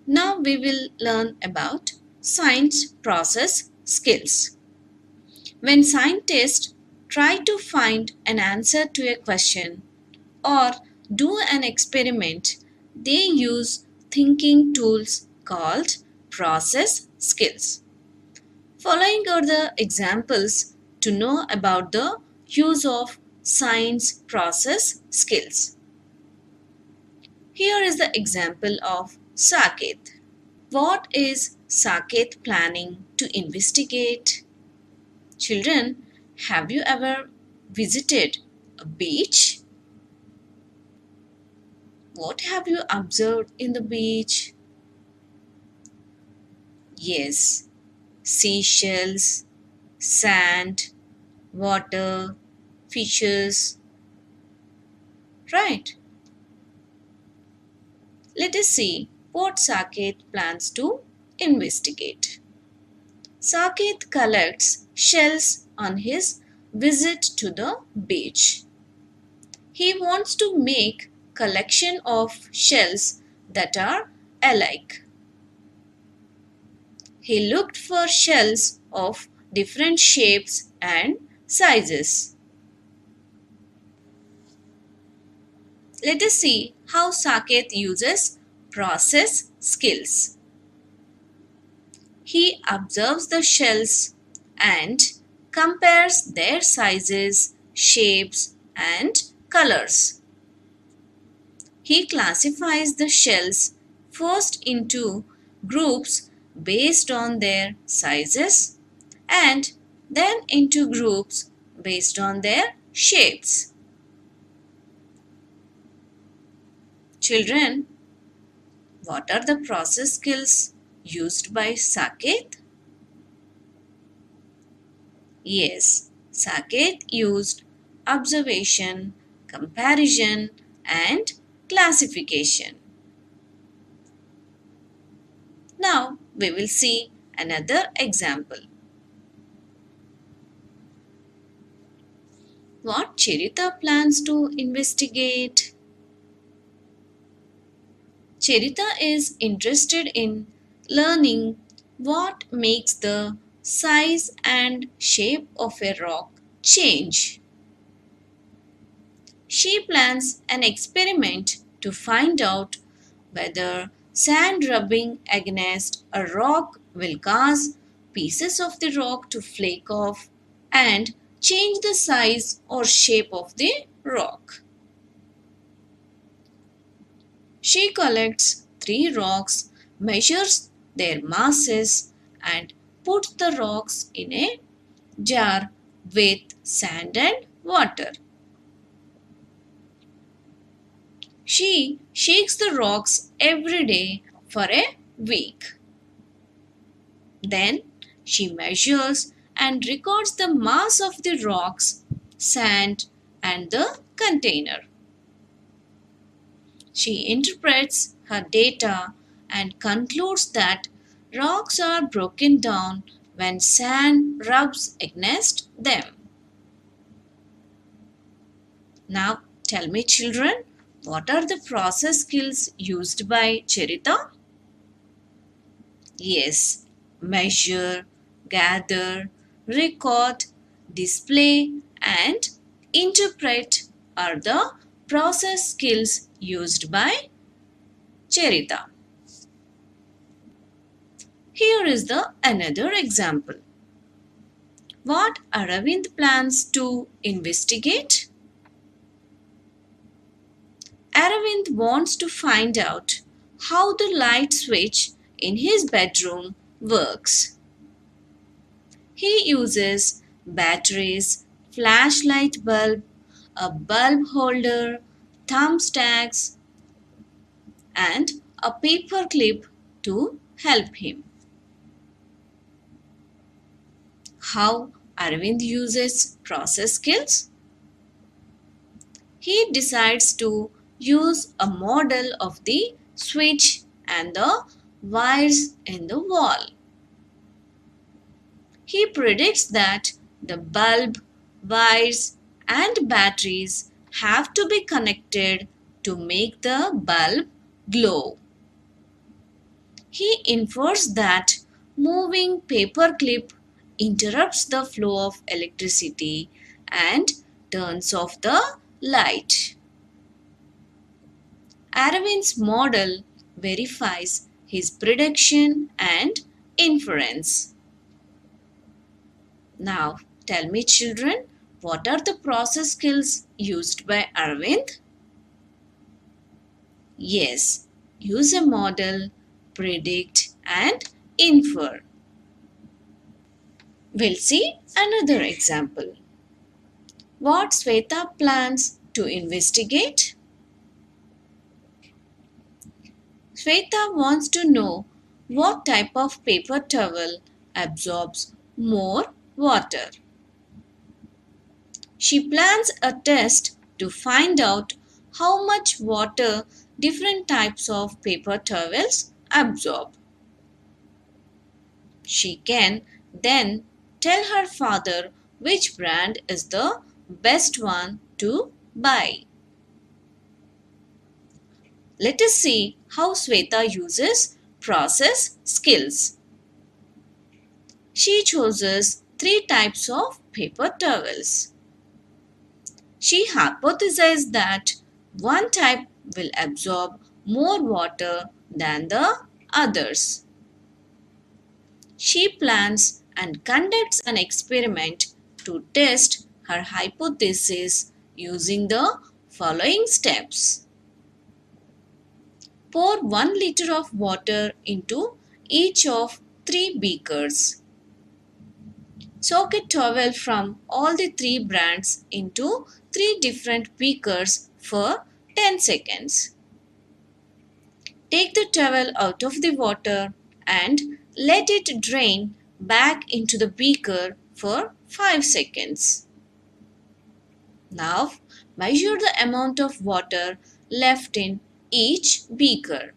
Now we will learn about science process skills. When scientists try to find an answer to a question or do an experiment, they use thinking tools called process skills. Following are the examples to know about the use of science process skills. Here is the example of Saket. What is Saket planning to investigate? Children, have you ever visited a beach? What have you observed in the beach? Yes, seashells, sand, water, fishes, right? Let us see what Saket plans to investigate. Saket collects shells on his visit to the beach. He wants to make collection of shells that are alike. He looked for shells of different shapes and sizes. Let us see how Saket uses process skills. He observes the shells and compares their sizes, shapes, and colors. He classifies the shells first into groups based on their sizes and then into groups based on their shapes. Children, what are the process skills used by Saket? Yes, Saket used observation, comparison, and classification. Now we will see another example. What Charita plans to investigate? Charita is interested in learning what makes the size and shape of a rock change. She plans an experiment to find out whether sand rubbing against a rock will cause pieces of the rock to flake off and change the size or shape of the rock. She collects three rocks, measures their masses, and puts the rocks in a jar with sand and water. She shakes the rocks every day for a week. Then she measures and records the mass of the rocks, sand, and the container. She interprets her data and concludes that rocks are broken down when sand rubs against them. Now tell me, children, what are the process skills used by Charita? Yes, measure, gather, record, display, and interpret are the process skills used by Charita. Here is the another example. What Aravind plans to investigate? Aravind wants to find out how the light switch in his bedroom works. He uses batteries, flashlight bulb, a bulb holder, thumbtacks, and a paper clip to help him. How Arvind uses process skills? He decides to use a model of the switch and the wires in the wall. He predicts that the bulb, wires, and batteries have to be connected to make the bulb glow. He infers that moving paperclip interrupts the flow of electricity and turns off the light. Arvind's model verifies his prediction and inference. Now, tell me, children, what are the process skills used by Arvind? Yes, use a model, predict, and infer. We'll see another example. What Sweta plans to investigate? Sweta wants to know what type of paper towel absorbs more water. She plans a test to find out how much water different types of paper towels absorb. She can then tell her father which brand is the best one to buy. Let us see how Sweta uses process skills. She chooses three types of paper towels. She hypothesized that one type will absorb more water than the others. She plans and conducts an experiment to test her hypothesis using the following steps. Pour 1 liter of water into each of 3 beakers. Soak a towel from all the 3 brands into 3 different beakers for 10 seconds. Take the towel out of the water and let it drain back into the beaker for 5 seconds. Now measure the amount of water left in each beaker.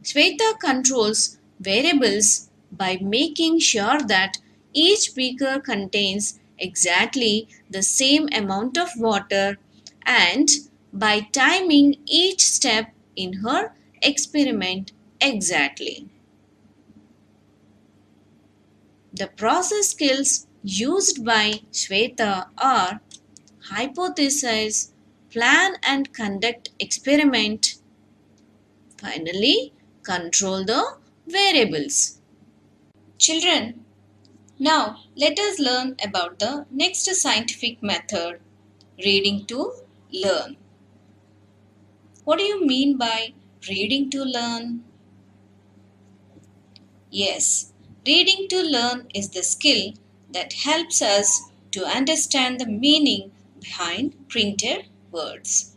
Sweta controls variables by making sure that each beaker contains exactly the same amount of water and by timing each step in her experiment exactly. The process skills used by Sweta are hypothesize, plan and conduct experiment. Finally, control the variables. Children, now let us learn about the next scientific method, reading to learn. What do you mean by reading to learn? Yes, reading to learn is the skill that helps us to understand the meaning behind printed words.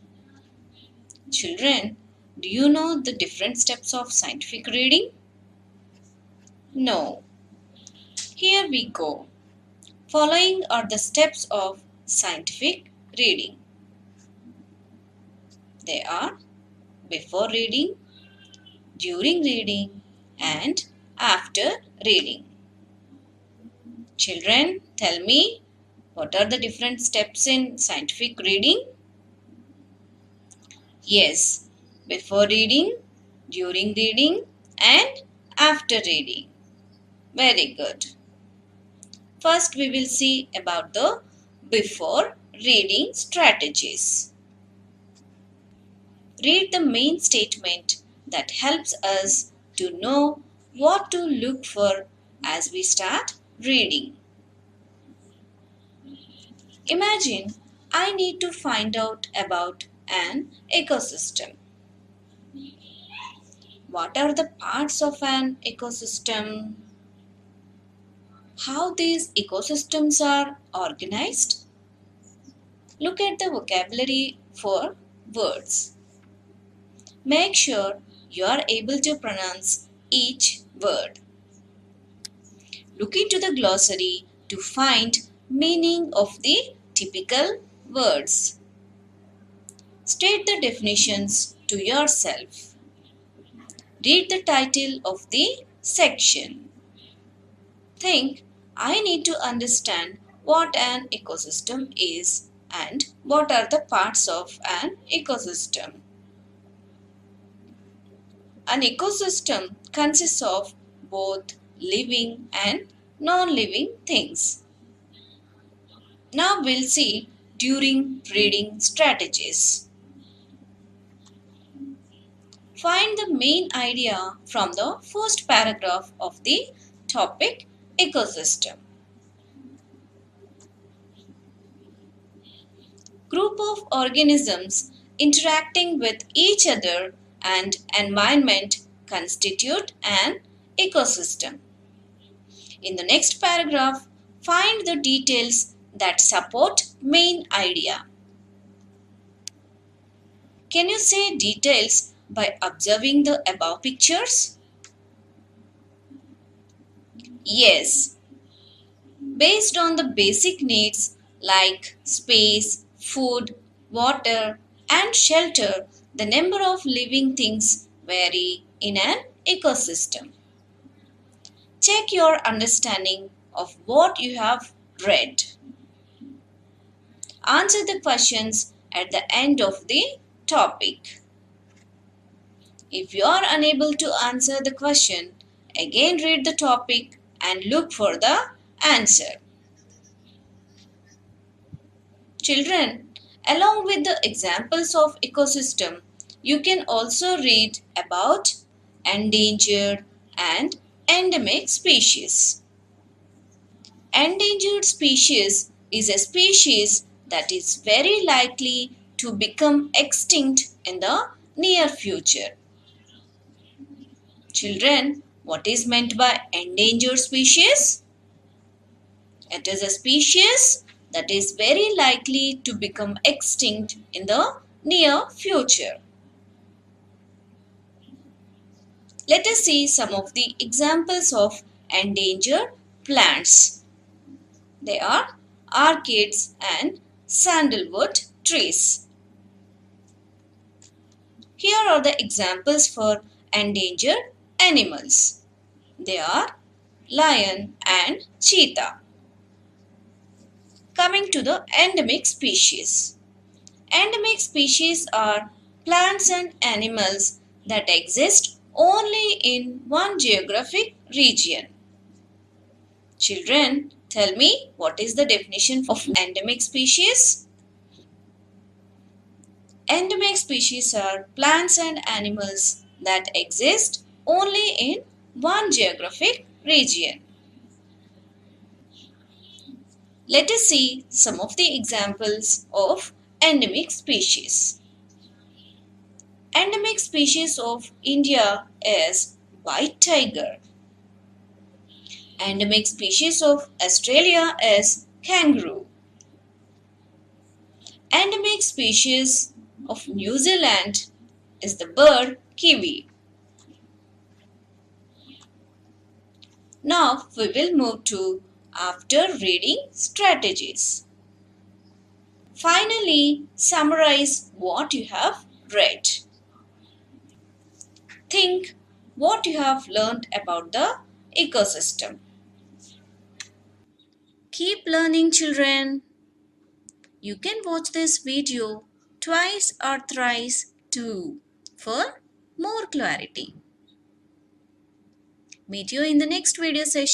Children, do you know the different steps of scientific reading? No. Here we go. Following are the steps of scientific reading. They are before reading, during reading, and after reading. Children, tell me, what are the different steps in scientific reading? Yes, before reading, during reading, and after reading. Very good. First, we will see about the before reading strategies. Read the main statement that helps us to know what to look for as we start reading. Imagine I need to find out about an ecosystem. What are the parts of an ecosystem? How these ecosystems are organized? Look at the vocabulary for words. Make sure you are able to pronounce each word. Look into the glossary to find meaning of the typical words. State the definitions to yourself. Read the title of the section. Think, I need to understand what an ecosystem is and what are the parts of an ecosystem. An ecosystem consists of both living and non-living things. Now we'll see during reading strategies. Find the main idea from the first paragraph of the topic ecosystem. Group of organisms interacting with each other and environment constitute an ecosystem. In the next paragraph, find the details that support main idea. Can you say details by observing the above pictures? Yes. Based on the basic needs like space, food, water, and shelter, the number of living things vary in an ecosystem. Check your understanding of what you have read. Answer the questions at the end of the topic. If you are unable to answer the question, again read the topic and look for the answer. Children, along with the examples of ecosystem, you can also read about endangered and endemic species. Endangered species is a species that is very likely to become extinct in the near future. Children, what is meant by endangered species? It is a species that is very likely to become extinct in the near future. Let us see some of the examples of endangered plants. They are orchids and sandalwood trees. Here are the examples for endangered animals. They are lion and cheetah. Coming to the endemic species. Endemic species are plants and animals that exist only in one geographic region. Children, tell me what is the definition of endemic species? Endemic species are plants and animals that exist only in one geographic region. Let us see some of the examples of endemic species. Endemic species of India is white tiger. Endemic species of Australia is kangaroo. Endemic species of New Zealand is the bird kiwi. Now we will move to after reading strategies. Finally, summarize what you have read. Think what you have learned about the ecosystem. Keep learning, children. You can watch this video twice or thrice too for more clarity. Meet you in the next video session.